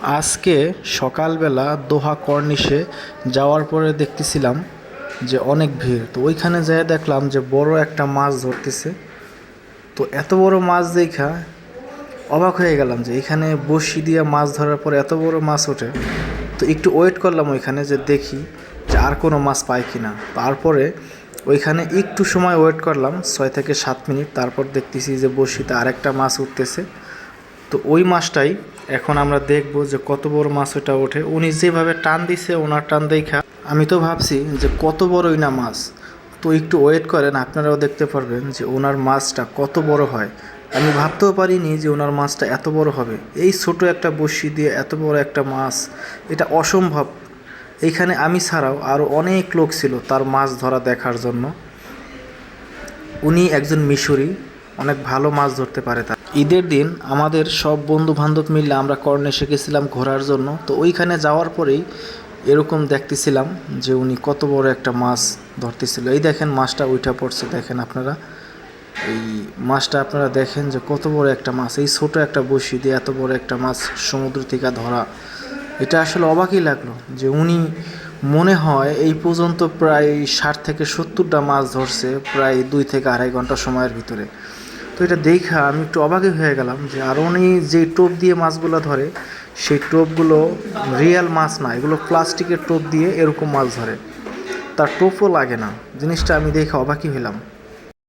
আজকে সকালবেলা দোহা কর্নিশে যাওয়ার পরে দেখতেছিলাম যে অনেক ভিড়। তো ওইখানে যেয়ে দেখলাম যে বড় একটা মাছ ধরতেছে। তো এত বড় মাছ দেখা অবাক হয়ে গেলাম যে এখানে বড়শি দিয়ে মাছ ধরার পরে এত বড় মাছ ওঠে। তো একটু ওয়েট করলাম ওইখানে যে দেখি যে আর কোনো মাছ পাই কি না। তারপরে ওইখানে একটু সময় ওয়েট করলাম 6 থেকে 7 মিনিট। তারপর দেখতেছি যে বড়শিতে আরেকটা মাছ উঠতেছে। তো ওই মাছটাই এখন আমরা দেখব যে কত বড় মাছ ওটা ওঠে। উনি যেভাবে টান দিছে ওনার টান দেখা আমি তো ভাবছি যে কত বড়ই না মাছ। তো একটু ওয়েট করেন, আপনারাও দেখতে পারবেন যে ওনার মাছটা কত বড় হয়। আমি ভাবতেও পারিনি যে ওনার মাছটা এত বড় হবে। এই ছোট একটা বড়শি দিয়ে এত বড় একটা মাছ, এটা অসম্ভব। এইখানে আমি ছাড়াও আরও অনেক লোক ছিল তার মাছ ধরা দেখার জন্য। উনি একজন মিশরি, অনেক ভালো মাছ ধরতে পারে। তার ঈদের দিন আমাদের সব বন্ধু বান্ধব মিলে আমরা কর্নেশে গেছিলাম ঘোরার জন্য। তো ওইখানে যাওয়ার পরেই এরকম দেখতেছিলাম যে উনি কত বড় একটা মাছ ধরতেছিল। এই দেখেন মাছটা উঠা পড়ছে, দেখেন আপনারা এই মাছটা আপনারা দেখেন যে কত বড় একটা মাছ। এই ছোট একটা বড়শি দিয়ে এত বড় একটা মাছ সমুদ্র থেকে ধরা, এটা আসলে অবাকই লাগলো যে উনি মনে হয় এই পর্যন্ত প্রায় 60 থেকে 70টা মাছ ধরছে প্রায় 2 থেকে 2.5 ঘন্টা সময়ের ভিতরে। তো এটা দেখা আমি একটু অবাকই হয়ে গেলাম যে আর উনি যে টোপ দিয়ে মাছগুলো ধরে সেই টোপগুলো রিয়েল মাছ না, এগুলো প্লাস্টিকের টোপ দিয়ে এরকম মাছ ধরে, তার টোপও লাগে না। জিনিসটা আমি দেখে অবাকই হলাম।